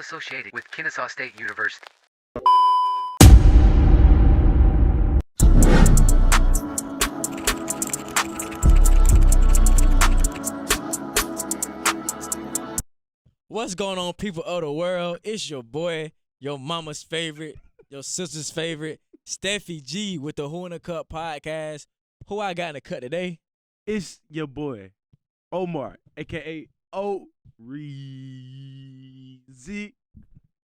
associated with Kennesaw State University. What's going on, people of the world? It's your boy, your mama's favorite, your sister's favorite, Steffi G with the Who in the Cup podcast. Who I got in the cut today? It's your boy, OMAR, a.k.a. O-Reezy.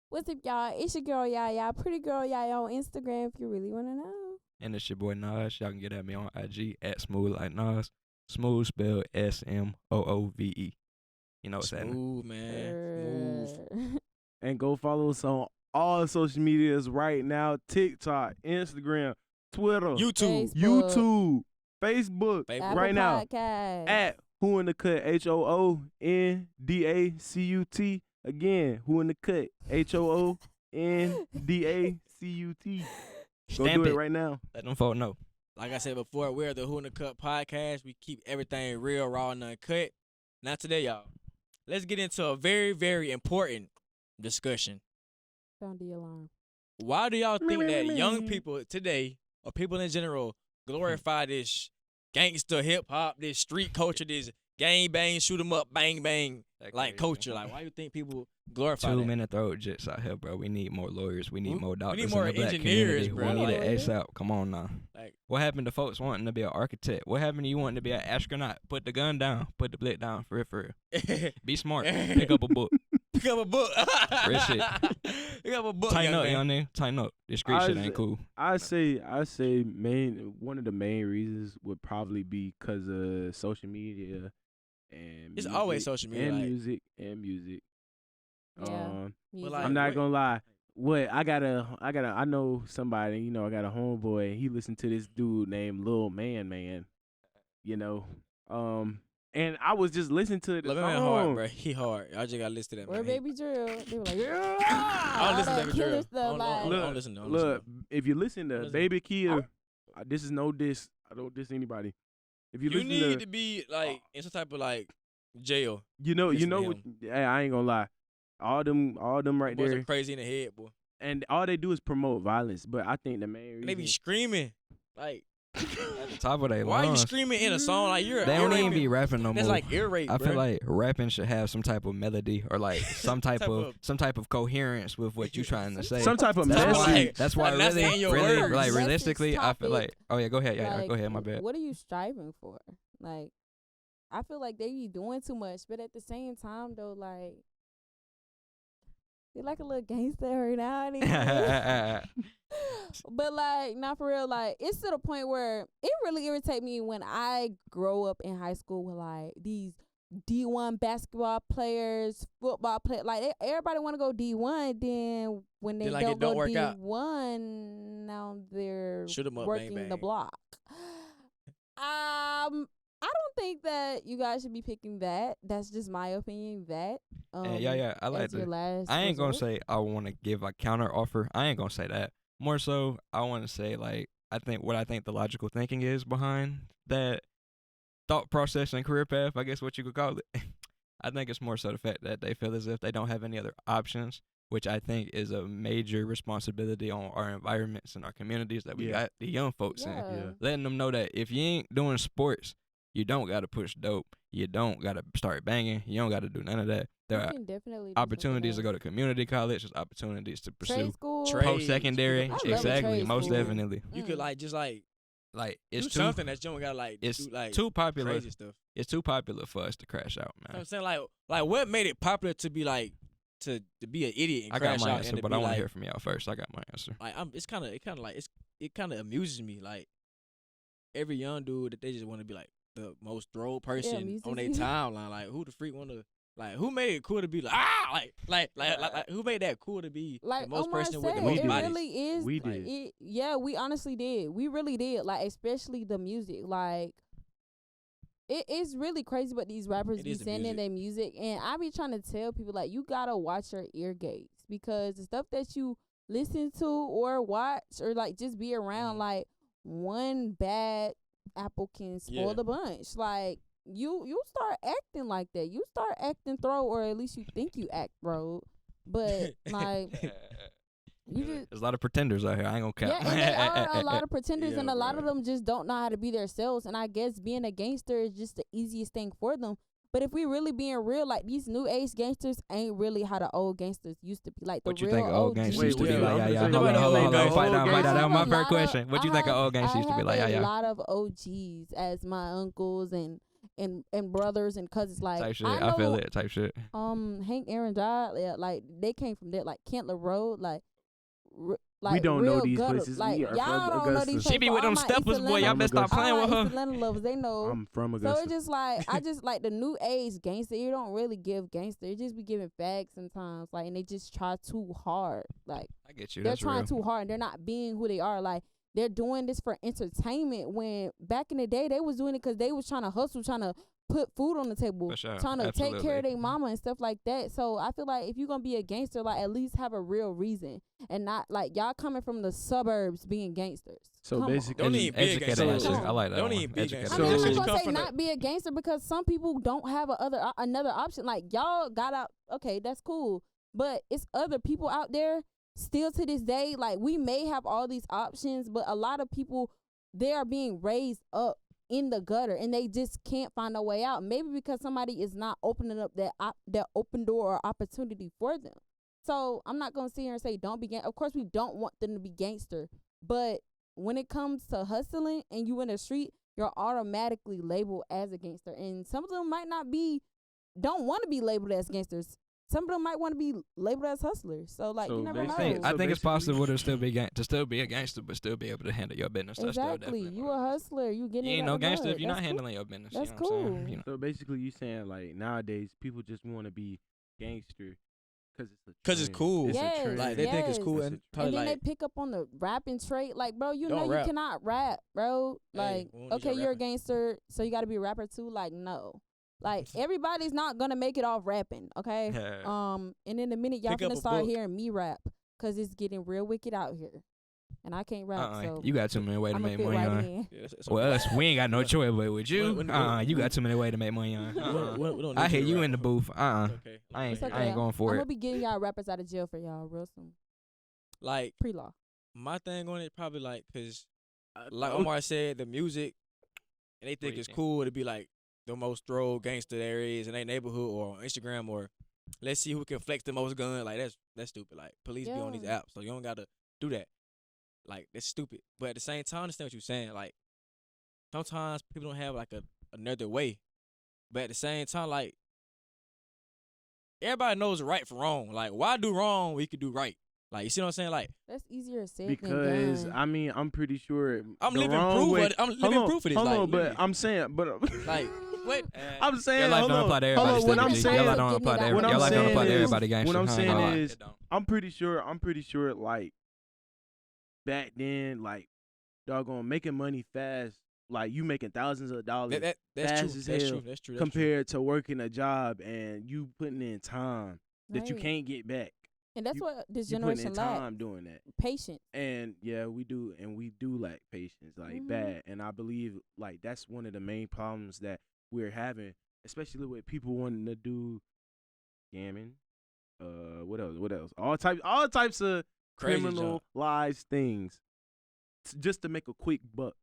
What's up, y'all? It's your girl, Yaya. Pretty girl, Yaya on Instagram if you really want to know. And it's your boy Nas. Y'all can get at me on IG at Smooth Like Nas. Smooth spelled S-M-O-O-V-E. You know what's happening. Smooth, man. Smooth. And go follow us on all social medias right now. TikTok, Instagram, Twitter, YouTube. Facebook, Apple right now. Podcast. At Who in the Cut, HOONDACUT. Again, Who in the Cut, HOONDACUT. Go Stamp do it it right now. Let them folk know. Like I said before, we're the Who in the Cup podcast. We keep everything real, raw, and uncut. Now today, y'all, let's get into a very, very important discussion. Sound the alarm. Why do y'all think that young people today, or people in general, glorify this gangster hip hop, this street culture, this gang bang, shoot 'em up, bang bang, like culture? Like, why do you think people glorify that? 2-minute throat jits out here, bro. We need more lawyers. We need more doctors. need more in the black engineers, community. bro. We need Like- it ASAP. Come on now. Like, What happened to folks wanting to be an architect? What happened to you wanting to be an astronaut? Put the gun down. Put the blick down. For real. Be smart. Pick up a book. pick up a book. Real shit. Pick up a book. Tighten young up, man. young nigga. Tighten up. This street shit ain't cool. I say one of the main reasons would probably be because of social media and It's music always social media, and like- music. Yeah. But like, I'm not what- gonna lie. I know somebody, I got a homeboy, and he listened to this dude named Lil Man. And I was just listening to the Lil song. Man hard, bro. He hard. I just got to listen to that, Where man. Baby Drill? They were like, I don't listen to all Baby that killer Drill. stuff, like- Don't listen to him. Look, if you listen to Listen. Baby Kia, this is no diss. I don't diss anybody. If you You listen need to be like in some type of like jail. you listen know to what? him. Hey, I ain't gonna lie. All them right Boys there, are crazy in the head, boy. and all they do is promote violence. But I think the main reason And they be screaming. Like, At the top of their why are you lungs. screaming in a song? Like, you're They don't ear even raping. be rapping no more. That's like ear rape, I bro. feel like rapping should have some type of melody or like some type of coherence with what you trying to say. some type of That's why- message. That's why Like, that's really, in your really, words. like Message, realistically, I feel like. topic, Oh yeah, go ahead. Yeah, like, go ahead. My bad. What are you striving for? Like, I feel like they be doing too much, but at the same time, though, like, they like a little gangster every now and then. But like, not for real. Like, it's to the point where it really irritates me when I grow up in high school with like these D1 basketball players, football players. Like, everybody want to go D1. Then when they Then, like, it don't don't go work out. D1, now they're Shoot 'em up, working bang, the bang. block. I don't think that you guys should be picking that. That's just my opinion. That. Yeah, I like as your that. last I ain't gonna resort. say I want to give a counter offer. I ain't gonna say that. More so, I want to say like I think the logical thinking is behind that thought process and career path. I guess what you could call it. I think it's more so the fact that they feel as if they don't have any other options, which I think is a major responsibility on our environments and our communities that we Yeah. got the young folks in. Yeah. Letting them know that if you ain't doing sports, you don't got to push dope. You don't got to start banging. You don't got to do none of that. There You are can definitely do opportunities to something go to community college. There's opportunities to else. Trade pursue school. Trade. post-secondary. I love a Exactly, trade most school. definitely. You could like just like Like do it's too something that you don't gotta like it's do like too popular. crazy stuff. It's too popular for us to crash out, You know what man. I'm saying like what made it popular to be like to be an idiot and I crash got my out answer, and to but be I want like, to hear from y'all first. I got my answer. like it kind of amuses me like every young dude that they just want to be like the most droll person amuses on their you. timeline. Like who the freak want to like who made it cool to be like like who made that cool to be Like the most Omar person said, with the most did. it bodies? really is. We did. We honestly did. We really did. Like, especially the music. Like, it's really crazy what these rappers It be is the saying in music. their music. And I be trying to tell people, like, you gotta watch your ear gates, because the stuff that you listen to or watch or like just be around, Mhm. like, one bad apple can spoil Yeah. the bunch. Like, you start acting like that. You start acting throw, or at least you think you act throw. But like you just There's a lot of pretenders out here. I ain't gonna yeah, count. and they are a lot of pretenders, Yeah, and a lot bro. of them just don't know how to be themselves. And I guess being a gangster is just the easiest thing for them. But if we really being real, like these new age gangsters ain't really how the old gangsters used to be. Like the What you real think of old OGs. gangsters Wait, used to be wait, like? I'm Yeah, gonna yeah. say Hold nobody on, hold on, think hold on. the Fight old down, fight down. That was my I first have a question. What you think of old gangsters used to be like? Yeah, I have a yeah. lot of OGs as my uncles and brothers and cousins. Like Type shit. I I feel know, it. Type shit. Hank Aaron died. Yeah, like they came from there. Like Kentler Road. Like We don't know real these gutter. places. Like We are y'all from don't know Augusta. these She places. be For with all them my steppers, East boy. Y'all Atlanta- better stop Augusta. playing all with my her. East Atlanta lovers, they know. I'm from So Augusta. it's just like I just like the new age gangster. You don't really give gangster. You just be giving facts sometimes. Like and they just try too hard. Like I get you. they're That's trying real. too hard and they're not being who they are. Like they're doing this for entertainment when back in the day they was doing it because they was trying to hustle, trying to put food on the table, For sure. trying to take care of Absolutely. their mama and stuff like that. So I feel like if you're gonna be a gangster, like at least have a real reason and not like y'all coming from the suburbs being gangsters. So Come on. basically, Don't even be a Educated gangster. answer. Come on. I like that Don't one. even be a Educated gangster. I mean, I'm So- not you gonna come say from the- not be a gangster because some people don't have another option. Like y'all got out, okay, that's cool, but it's other people out there still to this day. Like we may have all these options, but a lot of people they are being raised up in the gutter and they just can't find a way out. Maybe because somebody is not opening up that open door or opportunity for them. So I'm not gonna sit here and say don't be Of course, we don't want them to be gangster, but when it comes to hustling and you in the street, you're automatically labeled as a gangster. And some of them might not don't want to be labeled as gangsters. Some of them might want to be labeled as hustlers. So like So you never know. basically- I So think it's basically- possible to still be a gangster, but still be able to handle your business. That's still Exactly. definitely You one a of the- hustler. You getting You it ain't out no the gangster mud. if you're not That's cool. handling your business. That's you know what I'm saying? cool. You know. So basically, you saying like nowadays people just want to be gangster because it's a 'Cause it's trend. cool. It's a Yes, trend. Like they think it's yes. cool It's a and trend. probably And then like they pick up on the rapping trait. Like, bro, you Don't know you rap. cannot rap, bro. Hey, Like, we don't need okay, your you're a rapping. gangster, so you got to be a rapper too. Like, no. Like, everybody's not going to make it off rapping, okay? And in a minute, y'all Pick up finna a start book. hearing me rap because it's getting real wicked out here. And I can't rap, so You got too many ways to I'm make going to fit money right on. in. Yeah, that's Well, us, we ain't got no choice, but with you, When- you got too many ways to make money on. We don't I need hear to you rap. in the booth. Okay. I ain't It's okay. I ain't going for I'm it. going to be getting y'all rappers out of jail for y'all real soon. Like Pre-law. my thing on it probably like because like Omar said, the music and they think you it's think? cool to be like the most throw gangster there is in their neighborhood or on Instagram or let's see who can flex the most gun. Like that's stupid. Like police be on these Yeah. apps, so you don't gotta do that. Like that's stupid. But at the same time, I understand what you're saying. Like sometimes people don't have like another way. But at the same time, like everybody knows right from wrong. Like why do wrong when you could do right? Like you see what I'm saying? Like That's easier said because than done. I mean I'm pretty sure I'm the living wrong proof way- of it. I'm Hold living on, proof of this. Hold Like on, but literally. I'm saying, but Like what? I'm saying, Your life hold don't on, apply to hold everybody. on, what I'm Stevie G. saying, Your life is- don't apply to What everybody. I'm Your life don't saying apply to is- everybody gangster. what I'm Huh? saying Nah. is- It don't. I'm pretty sure, like back then, like doggone making money fast, like you making thousands of dollars That's fast true. as That's hell true. That's true. compared to working a job and you putting in time that you Right. can't get back. And that's you- what this You putting generation in lacks. time doing that. Patience. And yeah, we do lack patience, like Mhm. bad. And I believe like that's one of the main problems that we're having, especially with people wanting to do scamming. What else? All types of Crazy junk. criminalized things, just to make a quick buck.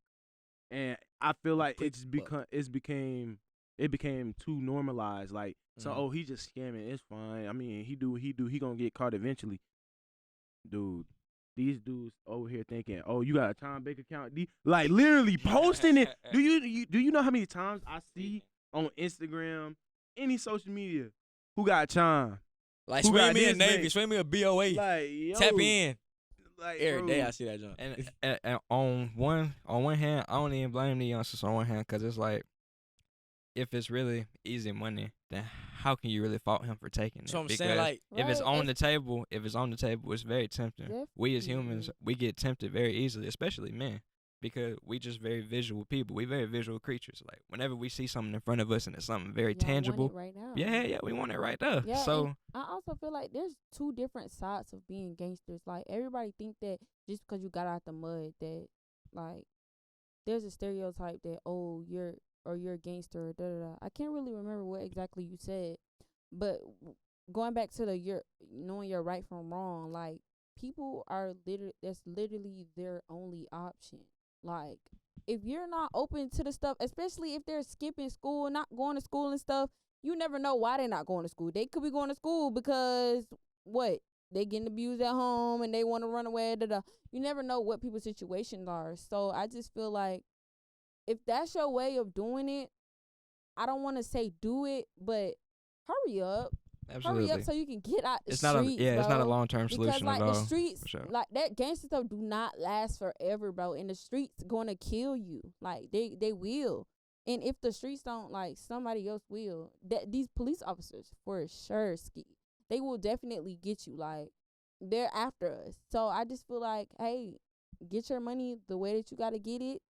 And I feel like quick it became too normalized. Like so, Mhm. oh, he just scamming. It's fine. I mean, he gonna get caught eventually, dude. These dudes over here thinking, oh, you got a Tom Baker account, like literally posting it. Do you know how many times I see on Instagram, any social media, who got Chime? Like Who swing got me a this, Navy, man? swing me a BOA. Like yo, Tap in like, every bro. day. I see that junk. And on one hand, I don't even blame the youngsters on one hand because it's like, if it's really easy money, then how can you really fault him for taking it? So I'm Because saying like if it's Right, on the table, it's very tempting. We as humans, Definitely. we get tempted very easily, especially men, because we just very visual people. We very visual creatures. Like whenever we see something in front of us and it's something very Y'all want it tangible, right now. yeah, we want it right there. Yeah, So and I also feel like there's two different sides of being gangsters. Like everybody think that just because you got out the mud that like there's a stereotype that you're a gangster or da da da. I can't really remember what exactly you said, but going back to the knowing your right from wrong, like people are that's literally their only option. Like if you're not open to the stuff, especially if they're skipping school, not going to school and stuff, you never know why they're not going to school. They could be going to school because what? They getting abused at home and they want to run away. You never know what people's situations are. So I just feel like if that's your way of doing it, I don't want to say do it, but hurry up. Absolutely. Hurry up so you can get out the It's streets, not a it's not a bro. long-term Because solution like at all. the streets, for sure. like that gangster stuff do not last forever, bro. And the streets gonna kill you. Like they will. And if the streets don't, like somebody else will. That these police officers for sure, ski. They will definitely get you. Like they're after us. So I just feel like, hey, get your money the way that you gotta get it.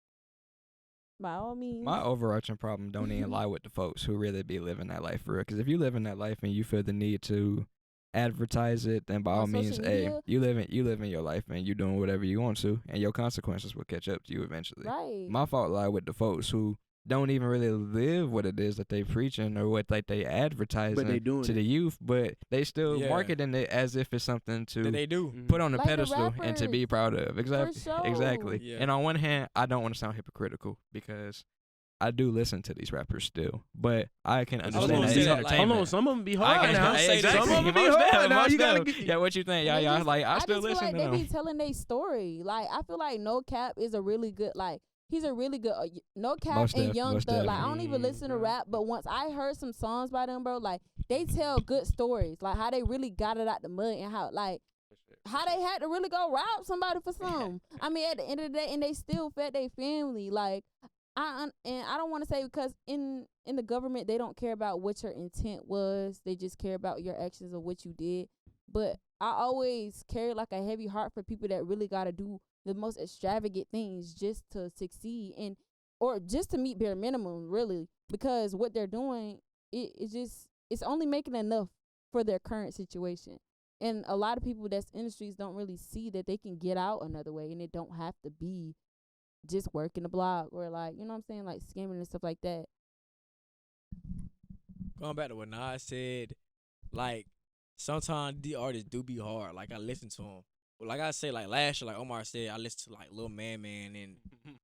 By all means. My overarching problem don't even lie with the folks who really be living that life for real. Because if you living that life and you feel the need to advertise it, then by all On means, social hey, media? you living your life and you doing whatever you want to, and your consequences will catch up to you eventually. Right. My fault lie with the folks who don't even really live what it is that they preaching or what like they advertising But they doing to the it. youth, but they still Yeah. marketing it as if it's something to That they do. put on the Like the pedestal and to be rappers. proud of. Exactly. sure. Exactly. Yeah. And on one hand, I don't want to sound hypocritical because I do listen to these rappers still, but I can was understand gonna that say it's that, like- entertainment. Hold on, some of them be I hard can now. say exactly. Some of them be Most hard definitely, now. most You gotta definitely. get. Yeah, what you think? Yeah, They yeah. just- Like I still just feel listen like to they them. be telling their story. Like I feel like No Cap is a really good he's a really good No Cap Most and def, Young most Thug. Like I don't even definitely. listen to rap, but once I heard some songs by them, bro, like they tell good stories. Like how they really got it out the mud and how they had to really go rob somebody for some. I mean, at the end of the day, and they still fed their family. Like and I don't want to say because in the government they don't care about what your intent was. They just care about your actions of what you did. But I always carry like a heavy heart for people that really got to do the most extravagant things just to succeed or just to meet bare minimum, really, because what they're doing it's only making enough for their current situation. And a lot of people that's in the streets don't really see that they can get out another way, and it don't have to be just working the block or like, you know what I'm saying, like scamming and stuff like that. Going back to what Nas said, like sometimes the artists do be hard. Like I listen to them. But like I say, like last year, like Omar said, I listened to like Lil Man and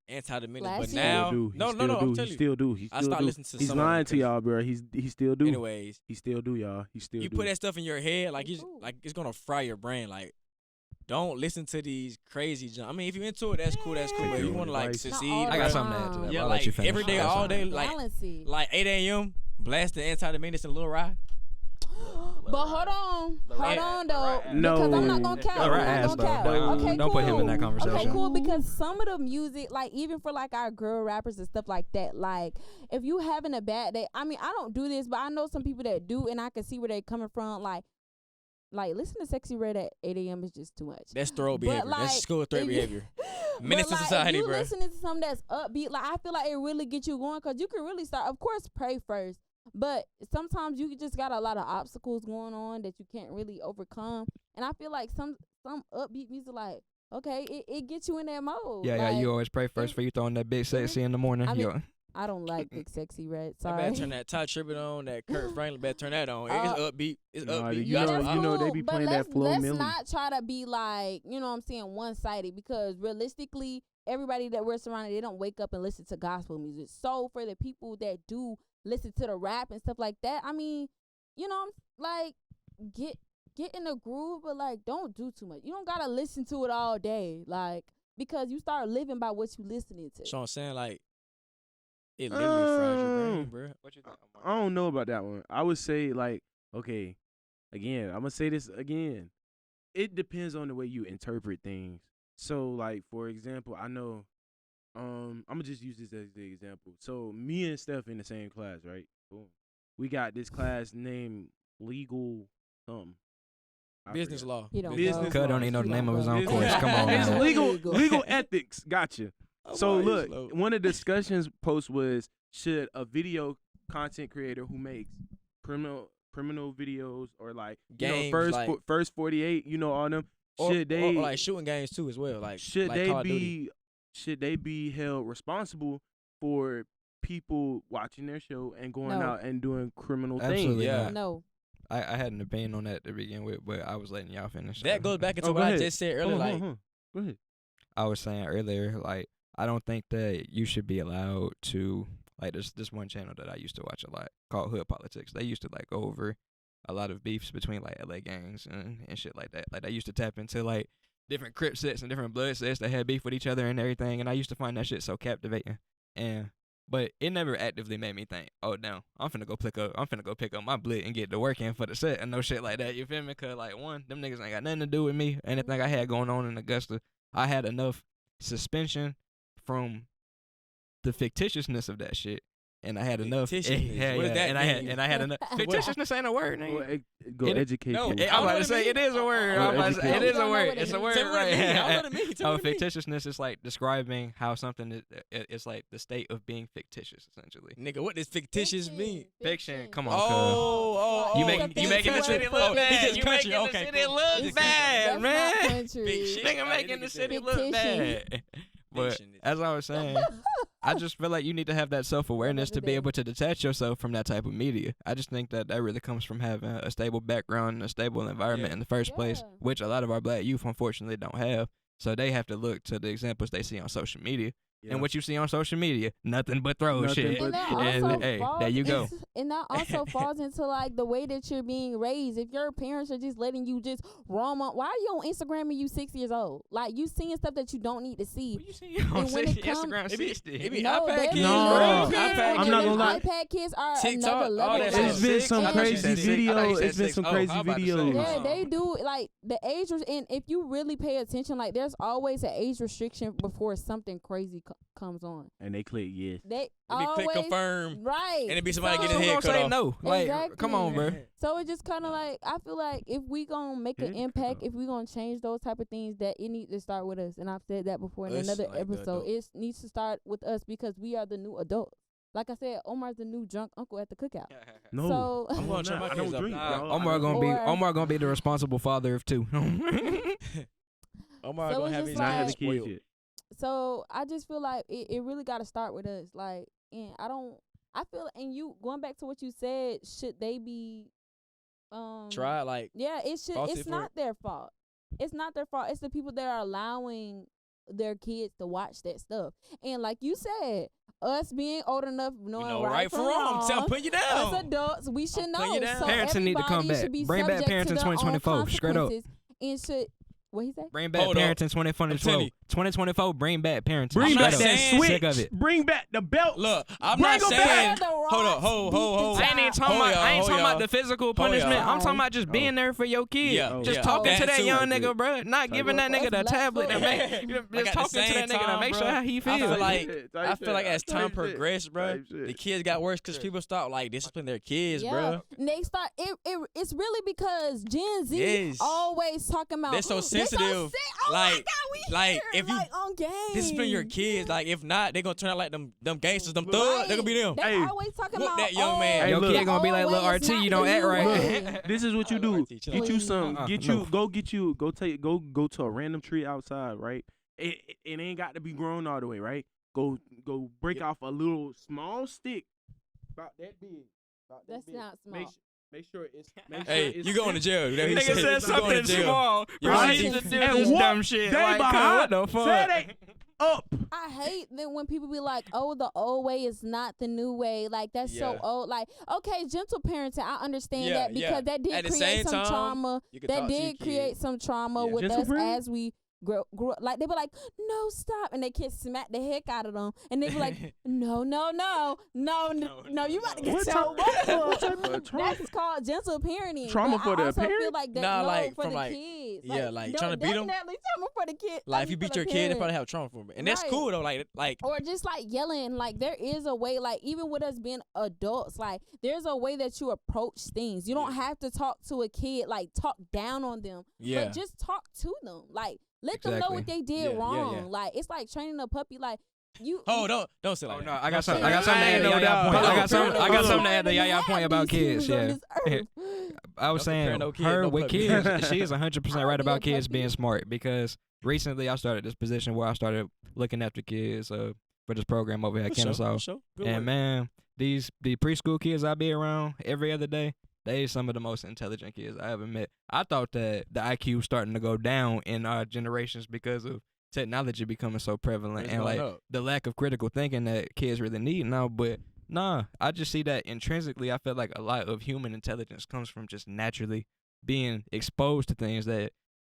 Anti-Dominion. Last But year? now, Still do. no, He I'm still telling you. Still do. He I still started do. listening to He's some of them lying to because- y'all, bro. He still do. Anyways, He still do, y'all. He still you do. put that stuff in your head, like That's cool. it's gonna fry your brain. Like, don't listen to these crazy junk. I mean, if you into it, that's cool. That's cool. Take But if you your want to like advice. Not succeed, all I the got bruh, something to add to that. Yeah, I'll like, let you finish. every day, I got all something. day, like- Balance it. like 8 a.m. blasting Anti-Dominion and Lil Rye. But hold on though, No. because I'm not gonna cap. Lil I'm Rye not ass, gonna though. cap. Like, Okay, don't put him in that cool. conversation. Okay, cool. Because some of the music, like even for like our girl rappers and stuff like that, like if you having a bad day, I mean, I don't do this, but I know some people that do, and I can see where they're coming from. Like listen to Sexy Red at 8 a.m. is just too much. That's throw But, behavior. like, That's school threat if you- behavior. But, Menace to like, society, if you bro. listening to something that's upbeat, like I feel like it really get you going, because you can really start. Of course, pray first, but sometimes you just got a lot of obstacles going on that you can't really overcome. And I feel like some upbeat music, like okay, it gets you in that mode. Yeah, like, you always pray first for you throwing that big sexy in the morning. I mean, Yo. I don't like Big Sexy Red. I Sorry. better turn that Ty Tribbett on, that Kurt Franklin, better turn that on. It's upbeat. It's Nah, upbeat. you Yeah, know- that's you know they cool, be but playing that let's Flo Milli. not try to be like, you know what I'm saying, one-sided, because realistically, everybody that we're surrounded, they don't wake up and listen to gospel music. So for the people that do listen to the rap and stuff like that, I mean, you know, like get in the groove, but like don't do too much. You don't gotta listen to it all day, like, because you start living by what you listening to. So I'm saying, like, it literally fries your brain, bro. What you think? I don't know about that one. I would say like, okay, again, I'm gonna say this again. It depends on the way you interpret things. So like, for example, I know, I'm gonna just use this as the example. So me and Steph in the same class, right? Boom. We got this class named legal something. I Business forgot. law. He don't Business go. Cuz don't law. even know the He name don't of his go. own Business course. law. Come on, It's man. legal ethics. Gotcha. So Oh, look, slow. one of the discussions post was, should a video content creator who makes criminal videos or like Games, first like- first 48, all them, Or, should they or like shooting games too as well. Like should like they Call of Duty. be held responsible for people watching their show and going No. out and doing criminal Absolutely things? Yeah. not. No. I had an opinion on that to begin with, but I was letting y'all finish. That so. goes back into Oh, go what I ahead. just said Hold earlier. on, Like, hold on. Go ahead. I was saying earlier, like, I don't think that you should be allowed to, like, this one channel that I used to watch a lot called Hood Politics. They used to, like, go over a lot of beefs between, like, LA gangs and shit like that. Like, they used to tap into, like, different Crip sets and different blood sets that had beef with each other and everything, and I used to find that shit so captivating. But it never actively made me think, oh, damn, I'm finna go pick up my blit and get to work in for the set and no shit like that. You feel me? Cause, like, one, them niggas ain't got nothing to do with me. Anything I had going on in Augusta, I had enough suspension from the fictitiousness of that shit, and I had enough. Fictitiousness? What does that mean? And I had enough. Fictitiousness ain't a word, nigga. Well, go It- educate no, you. it- I'm know about what to it say mean. it is a word. Well, I'm about to say it educate is you. a word. Don't know It's a what word, it is. Tell me what it mean. I don't know right? what it mean. Tell me Oh, what it mean. fictitiousness is like describing how something is like the state of being fictitious, essentially. Nigga, what does fictitious mean? Fiction. Come on, Oh, You oh, make oh, you making the city Oh, look he bad. just You country. making the Okay, city cool. look It's bad, That's man. not country. Big shit. Nigga Nah, making that the nigga city said look fictitious. bad. But Fiction is- as I was saying, I just feel like you need to have that self-awareness to be able to detach yourself from that type of media. I just think that really comes from having a stable background and a stable environment Yeah. in the first place, Yeah. which a lot of our black youth unfortunately don't have. So they have to look to the examples they see on social media. Yeah. And what you see on social media, nothing but throw Nothing shit. but And that shit. And, also hey, falls there you go. into- and that also falls into like the way that you're being raised. If your parents are just letting you just roam on, why are you on Instagram and you 6 years old? Like you seeing stuff that you don't need to see. What you see on And when it come- Instagram It be- 60? it be No, iPad they're kids, being No. little I'm kids, not and gonna them lie. iPad kids are TikTok, another all level. that Like, It's been some And- crazy I thought you videos. said It's been six. some Oh, crazy I was about to say, videos. Yeah, Oh. they do like the age and if you really pay attention, like there's always an age restriction before something crazy comes on. And they click yes. They It be always click confirm, right, and it be somebody So- getting Who his head gonna cut say off. no? Like, come on, bro. Exactly. So it just kind of like I feel like if we gonna make an Yeah. impact, if we gonna change those type of things, that it needs to start with us. And I've said that before in Us, another like the episode. adult. It needs to start with us because we are the new adults. Like I said, Omar's the new drunk uncle at the cookout. No, So- I'm gonna turn not. my I don't kids up. drink. Nah, bro. Omar I don't- gonna be the responsible father of two. Omar So gonna it's have just his Not have kids the kids spoiled. yet. So I just feel like it really got to start with us. Like, and I feel, and you going back to what you said, should they be, Try like yeah, it should. Faulted It's for not it? their fault. It's not their fault. It's the people that are allowing their kids to watch that stuff. And like you said, us being old enough, knowing know right from wrong, I'm putting you us down. adults, we should I'm know. putting you down. So Parents need to come everybody back. should be Bring back subject parents to in their own 2024, straight up. consequences. And should what he say? Bring back Hold on. parents in telling 2012. you. 2024, bring back parents. Bring I'm back not that saying- switch. Sick of it. Bring back the belt. Look, I'm Bring not 'em saying. back. Hold up, hold. I ain't even talking Hold about. y'all, I ain't hold talking about y'all. the physical Hold punishment. y'all. I'm talking about just being there for your kid. Yeah, just yeah. talking to That that too. young Like nigga, that. bro. Not giving that That's nigga the black tablet. folk. And Like, just at the talking to same that nigga to time, make sure bro, how he I feels. feel like Type shit. as time Type shit. progressed, bro, Type shit. the kids got worse because people start like disciplining their kids, Yeah. bro. And they start it's really because Gen Z Yes. always talking about They're so "Oh, sensitive. Oh my Like- God, we like, here, if you like on game. Discipline your kids. Like if not, they gonna turn out like them gangsters, them Right. thugs. They gonna be them. They Hey, always talking whoop about that young man. Hey, Your look. kid gonna be like, "Oh, "Lil' way is RT, not you the don't act new right." way." This is what you I do. like to chill out. Get you some. Get you. no. Go to a random tree outside. Right. It ain't got to be grown all the way. Right. Go break off a little small stick. About that big. About that That's big. not small. Make sure it's. Make sure Hey, it's you going to jail? That he Nigga said You going to something jail. small. You Proceeds going to to do And this what dumb shit. they Like, behind- what the fuck? Say they up. I hate that when people be like, "Oh, the old way is not the new way." Like that's so Yeah. old. Like, okay, gentle parenting, I understand Yeah, that because yeah. that did At the create same some time, trauma. You can That talk to your did create kids. some trauma Yeah. with Gentle us parenting? as we grew. Like they be like, "No, stop," and they kids smack the heck out of them, and they be like, "No, you about to get What your type- butt what type whooped." of trauma? That's called gentle parenting. Trauma But for I the also feel parent? like that, Nah, no, like, for from the like- kids. yeah, like, trying to beat 'em? Definitely trauma for the kid. Like if you for beat the your kid, they parent. probably have trauma from it, and that's Right. cool though. Like Or just like yelling, like there is a way, like even with us being adults, like there's a way that you approach things. You don't have to talk to a kid, like talk down on them, yeah. but just talk to them. Like let them know Exactly. what they did Yeah, yeah, wrong. yeah. Like it's like training a puppy. Like you. Oh, don't say Oh like no, that. I got Don't say something. that. I got something to add to know Yaya that. point. Hold I on, got something. I got hold something on. to add to Yaya point about kids. Yeah. I was Don't compare saying no kid, her no with puppy. kids. She is 100% I'll right be a about kids puppy. being smart because recently I started this position where I started looking after kids for this program over here at For sure, Kennesaw. for sure. Good And work. man, the preschool kids I be around every other day, they some of the most intelligent kids I ever met. I thought that the IQ was starting to go down in our generations because of technology becoming so prevalent It's and going like up. the lack of critical thinking that kids really need now. But nah, I just see that intrinsically. I feel like a lot of human intelligence comes from just naturally being exposed to things that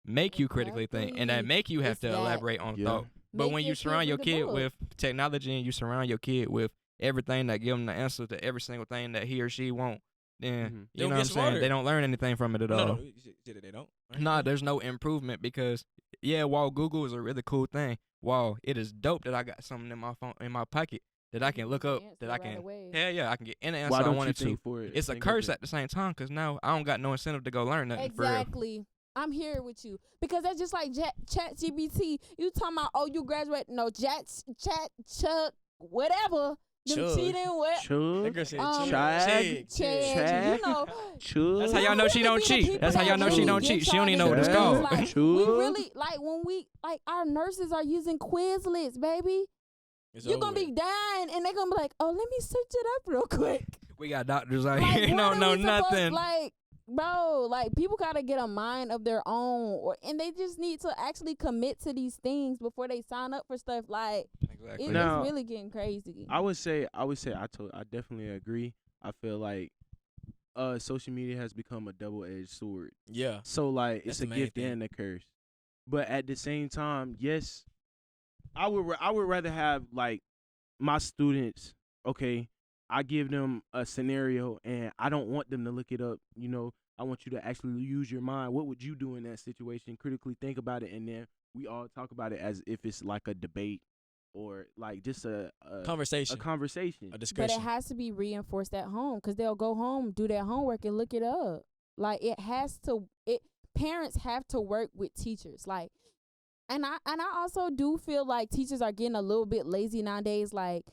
make you critically think and that Exactly. make you have It's to that. elaborate on Yeah. thought. But Make when your you surround kid your read a kid book. with technology and you surround your kid with everything that give them the answer to every single thing that he or she want, then Mhm. you They'll know get what I'm saying? smarter. They don't learn anything from it at all. No, they don't. Nah, there's no improvement because while Google is a really cool thing, while it is dope that I got something in my phone in my pocket that I can look up, that I Right can away. hell yeah, I can get any answer Why I don't you wanted to. think for it? It's a think curse of it? at the same time because now I don't got no incentive to go learn nothing for real. Exactly. I'm here with you because that's just like Chat GBT. You talking about you graduate? No, Chat Chuck whatever. Them Chug. cheating what? That Chug, girl said Um, Chig. Chad, Chad. you know. chug. That's how y'all know she don't cheat. That's how y'all know she don't cheat. She don't even know what it's Chug. called. Like, we Chug. really like when we like our nurses are using Quizlets, baby. It's You're over gonna be with. dying, and they're gonna be like, "Oh, let me search it up real quick." We got doctors out Like, here what don't are know we supposed- nothing. Like, bro, like people gotta get a mind of their own, and they just need to actually commit to these things before they sign up for stuff. Like, Exactly. it's Now- really getting crazy. I definitely agree. I feel like social media has become a double-edged sword. Yeah. So like That's it's a the main gift thing. and a curse. But at the same time, yes, I would rather have like my students, okay, I give them a scenario and I don't want them to look it up, you know. I want you to actually use your mind. What would you do in that situation? Critically think about it, and then we all talk about it as if it's like a debate or like just a Conversation. conversation. A But discussion. it has to be reinforced at home because they'll go home, do their homework, and look it up. Like it has to. Parents have to work with teachers. Like, and I also do feel like teachers are getting a little bit lazy nowadays. Like,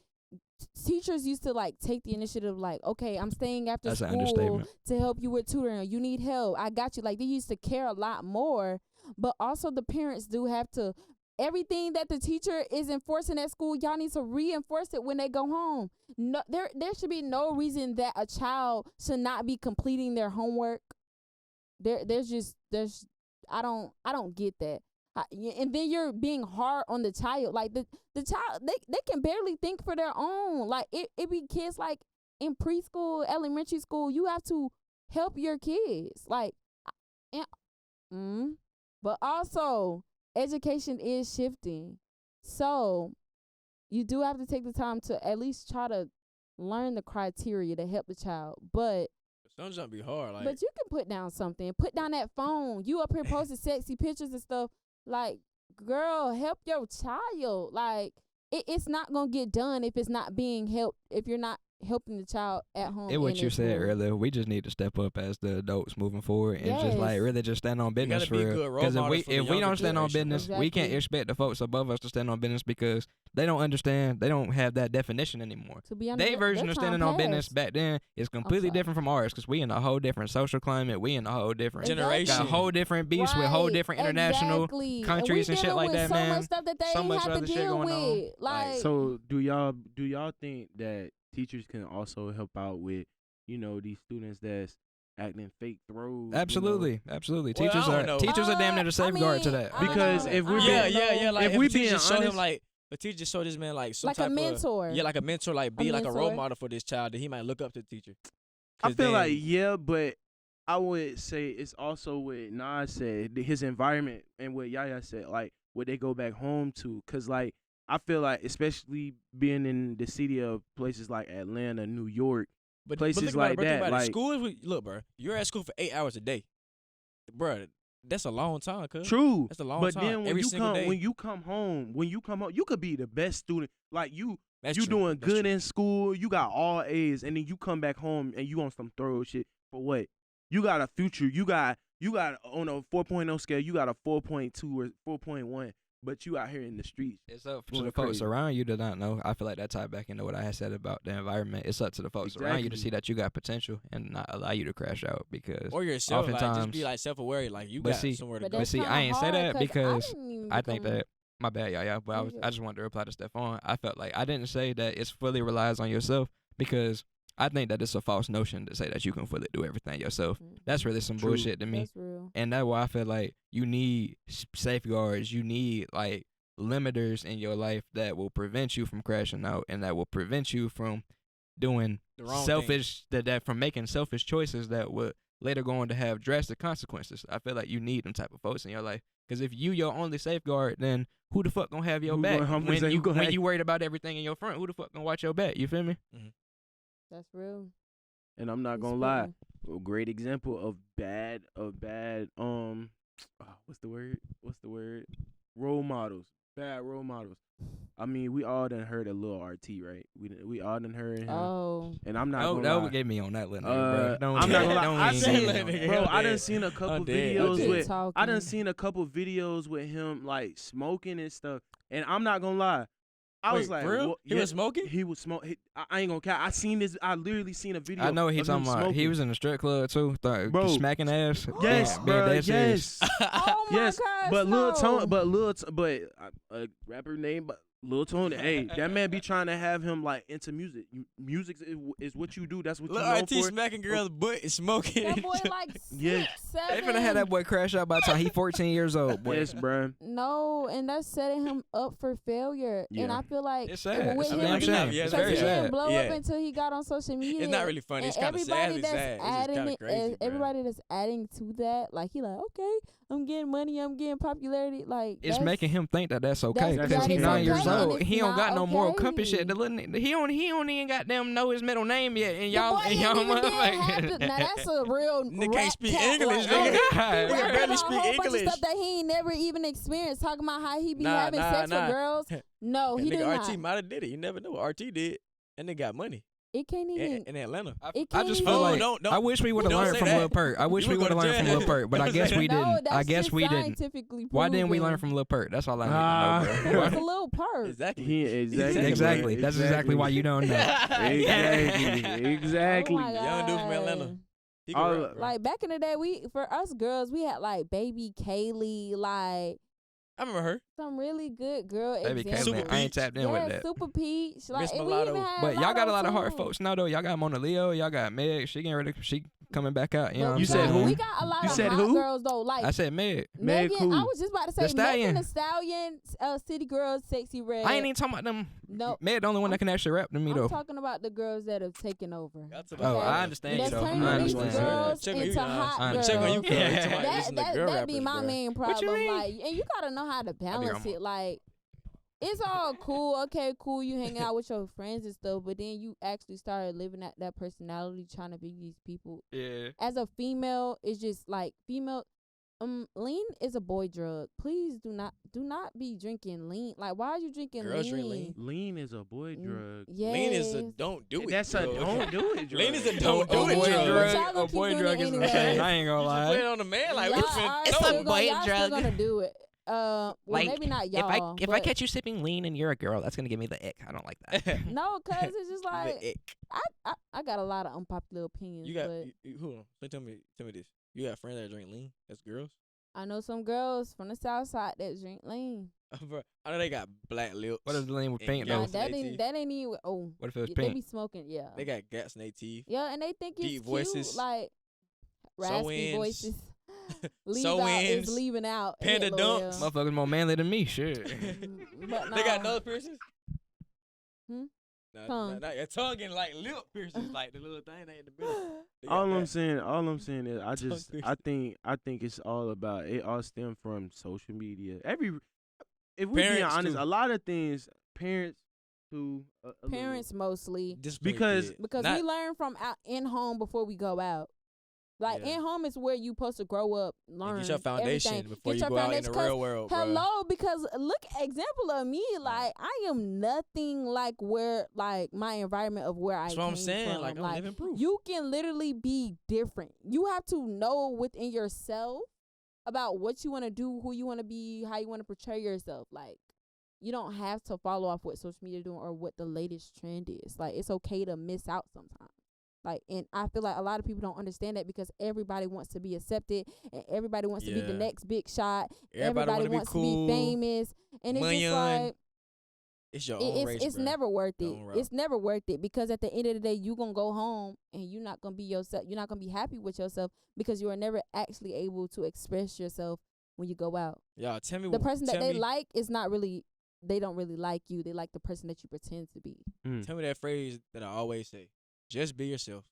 teachers used to like take the initiative. Like, okay, I'm staying after That's an school understatement. to help you with tutoring. You need help. I got you. Like, they used to care a lot more. But also the parents do have to. Everything that the teacher is enforcing at school, y'all need to reinforce it when they go home. No, there should be no reason that a child should not be completing their homework. There's I don't get that. And then you're being hard on the child. Like the child, they can barely think for their own. Like it be kids like in preschool, elementary school. You have to help your kids. Like, but also education is shifting, so you do have to take the time to at least try to learn the criteria to help the child. But Some jump be hard. Like, but you can put down something. Put down that phone. You up here posting sexy pictures and stuff. Like, girl, help your child. Like, it's not gonna get done if it's not being helped. If you're not helping the child at home. What and you at said school. earlier, we just need to step up as the adults moving forward and just like Yes. really just stand on business gotta for be real. good role Because models for the if we younger don't stand on generation, bro. business, we can't Exactly. expect the folks above us to stand on business because they don't understand. They don't have that definition anymore. To be honest, Their version of standing on business passed. back then is completely sorry. different from ours because we in a whole different social climate. We in a whole different Generation. got whole different beasts with whole Right, different international exactly. countries and we shit dealing like with that, so man. much stuff that they So ain't much have to other shit deal going on. with. Like, So do y'all think that teachers can also help out with, you know, these students that's acting fake throws? Absolutely. Well, I Teachers don't know. are damn near the safeguard to mean, that. I Because don't- if we're I being- don't know. Like if if we a teacher being just show him honest- like a teacher just show this man like some like type a mentor. Of, yeah, like a mentor, like be like a role mentor. model for this child that he might look up to the teacher. I 'Cause feel like then- yeah, but I would say it's also what Nas said, his environment, and what Yaya said, like what they go back home to. Cause like I feel like, especially being in the city of places like Atlanta, New York, But places think about like it, bro, think that, about it. like- School is look, bro. You're at school for 8 hours a day, bro. That's a long time, cuz. true. That's a long But time. then when Every you single day. when you come home, you could be the best student. Like you That's you true. doing That's good true. in school, you got all A's, and then you come back home and you on some thorough shit for what? You got a future. You got on a 4.0 scale, you got a 4.2 or 4.1, but you out here in the streets. It's up to Going the folks crazy. around you to not know. I feel like that tied back into what I had said about the environment. It's up to the folks around you to Exactly. see that you got potential and not allow you to crash out because Or yourself, like just oftentimes- be like self-aware, like you But got see- somewhere to But go. that's see, I kinda ain't say hard that 'cause because didn't even I think become- that my bad, yeah. But Okay. I just wanted to reply to STEFFON. I felt like I didn't say that it's fully relies on yourself because I think that it's a false notion to say that you can fully do everything yourself. That's really some True. bullshit to me. That's real. And that's why I feel like you need safeguards. You need like limiters in your life that will prevent you from crashing out and that will prevent you from doing The wrong selfish that from making selfish choices that would later go on to have drastic consequences. I feel like you need them type of folks in your life. Because if you your only safeguard, then who the fuck gonna have your Who back gonna- I'm gonna when say, you who gonna when have- you worried about everything in your front? Who the fuck gonna watch your back? You feel me? That's real. And I'm not It's gonna lie. real. A great example of bad what's the word? Role models. Bad role models. I mean, we all done heard of Lil RT, right? We all done heard him. Oh, And I'm not Oh, gonna that lie. would get me on that little nigga, bro. I'm not gonna lie. Don't I even seen, get me that on nigga. that. bro, I done dead. seen a couple dead. videos Keep with. talking. I done seen a couple videos with him like smoking and stuff. And I'm not gonna lie. I was Wait, like, for real? what- He was smoking? He was smoking. I ain't gonna cap. I seen this. I literally seen a video. I know what of he's him talking about. He smoking. was in the strip club too, Bro. smacking ass. Yes, being bro. dead serious. Yes. oh my Yes, gosh. but no. Lil Tone, a rapper name, but Lil Tone. Hey, that man be trying to have him like into music. Music is what you do. That's what you Lil know RT for. smacking girls' butt and smoking. That boy like Yeah. 6, They 7. finna have that boy crash out by the time he 14 years old. Boy. Yes, bro. No, and that's setting him up for failure. And Yeah. I feel like It's sad. with It's a him damn being- shame. Yeah, it's It's because very he very sad. didn't blow Yeah. up until he got on social media. It's not really funny. It's And kind of sad. everybody It's that's sad. It's adding kind of it, crazy, bro. everybody that's adding to that, like he like, okay, I'm getting money, I'm getting popularity. Like It's that's- making him think that that's okay That's- because that he's is 9 years okay, old. and it's He don't got not no moral okay. compass yet. The little he don't even goddamn know his middle name yet. And The y'all boy and ain't y'all even did half motherfuckers. the- Now that's a real Nigga can't rat speak cat, English, like, nigga. Oh, He God. Nigga talking barely about speak a whole bunch of English. stuff that he ain't never even experienced. Talking about how he be Nah, having nah, sex nah. with girls. No, he That did nigga not. RT might have did it. You never know what RT did. And they got money It can't even. in Atlanta. It I can't just even. feel Oh, like don't- I wish we would have don't learned say from that. Lil Perk. I wish You we would would go have to learned from jail. Lil Perk, but I Don't guess say we that. No, didn't. that's I guess just we didn't. scientifically Why didn't we proven. learn from Lil Perk? That's all I need Ah. to know, bro. What's a little perk? Exactly. Exactly. Exactly. That's exactly why you don't know. Exactly. Oh my Young dude from Atlanta. God. He can All- rap, bro. Like back in the day, for us girls, we had like Baby Kaylee, like I remember her. some really good girl Baby examples. Super Caitlyn, I ain't Peach. tapped in with Yeah, that. Super Peach. Like, Miss and we Mulatto. even had But y'all got a lot of hard too. folks now though. Y'all got Mona Leo. Y'all got Meg. She getting ready. She coming back out. You know But what You I'm said saying? who? We got a lot You of said hot who? girls though. Like I said Meg. Meg Megan, I who? was just about to The say Stallion. Megan Thee Stallion, City Girls, Sexy Red. I ain't even talking about them. No, Meg the only one that can actually rap to me I'm though. talking about the girls that have taken over. That's Oh, okay? I understand That's you though. turning I these understand. girls Check on you, into guys. hot I girls. understand. Check on you, Yeah. Kelly. Somebody listen to girl That be rappers, my bro. main What you problem. mean? Like, and you gotta know how to balance wrong. it. Like, it's all cool. Okay, cool. You hanging out with your friends and stuff, but then you actually started living that personality, trying to be these people. Yeah. As a female, it's just like female. Lean is a boy drug. Please do not be drinking lean. Like, why are you drinking Girls lean? drink lean. Lean is a boy drug. Yes. Lean is a don't do it. That's a drug. don't do it drug. Lean is a don't do Oh, it boy drug. drug. Y'all gonna Oh, keep boy doing drug it is anyway. insane. I ain't gonna You just lie. put it on the man like we Y'all finna are It's still a gonna- boy y'all still drug. gonna do it. Well, Like, maybe not y'all. If I but catch you sipping lean and you're a girl, that's gonna give me the ick. I don't like that. no, cause it's just like The ick. I got a lot of unpopular opinions. You got but hold on. Tell me this. You got friends that drink lean? That's girls. I know some girls from the south side that drink lean. Bro, I know they got black lips. What is the lean with And pink gas though? Nah, in that they ain't teeth. that ain't even. Oh, What if it was they be pink? smoking. Yeah, They got gas in their teeth. yeah, and they think it's deep cute, voices. like raspy Sew-ins. voices. Leave Sew-ins. out is leaving out. Panda LOL. dunks. Motherfuckers more manly than me. Shit. But They got no. nose piercings. Hmm? Nah, Tongue. nah, your tongue and like lip piercings, like the little thing they in the middle. They got All I'm that. saying is Tongue I think it's all about it. All stem from social media. If we be Parents, honest, too. a lot of things parents who a little- Parents mostly, Discipline because- kid. because Not- we learn from out in home before we go out. Like Yeah. in home is where you supposed to grow up, learn. get your foundation everything. before Get you your go out in foundation, the 'cause real world, bro. Hello, because look, example of me, like I am nothing like where like my environment of where That's I what came I'm saying. from. Like I'm living proof. You can literally be different. You have to know within yourself about what you want to do, who you want to be, how you want to portray yourself. Like you don't have to follow off what social media doing or what the latest trend is. Like it's okay to miss out sometimes. Like, and I feel like a lot of people don't understand that because everybody wants to be accepted and everybody wants to be the Yeah. next big shot. Everybody wanna be wants cool. to be famous. And it's just Money on. like, It's your own race, it's bruh. never worth Your it. own route. It's never worth it because at the end of the day, you gonna go home and you're not gonna be yourself. You're not gonna be happy with yourself because you are never actually able to express yourself when you go out. Y'all, tell me The person that tell they me, like is not really. They don't really like you. They like the person that you pretend to be. Tell me that phrase that I always say. Just be yourself.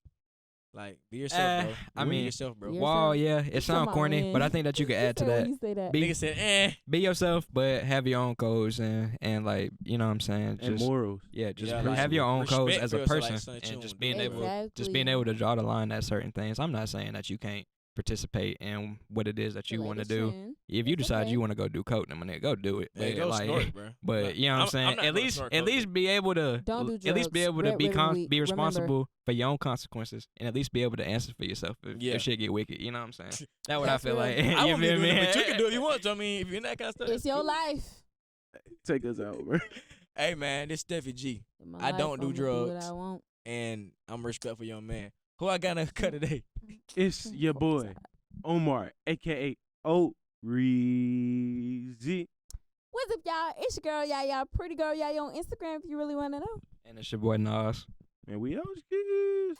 Like, be yourself, bro. I Be mean, yourself, bro. Yeah. Wow, yeah, it Come sounds on, corny, man. but I think that you could add to Say when that. you say that. Be- Nigga said, Be yourself, but have your own codes and like, you know what I'm saying? And Just morals. yeah, just Yeah, like, have your own codes respect as a feels like person something that you and just don't being do, able bro. just being able to draw the line at certain things. I'm not saying that you can't participate in what it is that you want to do. If you It's decide okay. you want to go do coaching, my nigga, go do it. Hey, But, go like, snort, bro. but you know what I'm saying? not At gonna least snort at coke. least be able to Don't do at least be drugs. able to be Remember- be responsible for your own consequences and at least be able to answer for yourself if Yeah. your shit get wicked. You know what I'm saying? That's what I That's feel real. like. I You won't be feel doing me? it, but you can do it if you want to. I mean, if you're in that kind of stuff. It's your life. Take us out, bro. Hey, man, this Steffi G, In my I life, don't do I'ma drugs. what I want. and I'm a respectful young man. Who I got to cut today? It's your boy, Omar, a.k.a. O-Reezy. What's up, y'all? It's your girl, y'all pretty girl, y'all on Instagram if you really want to know. And it's your boy Nas. And we out, skis.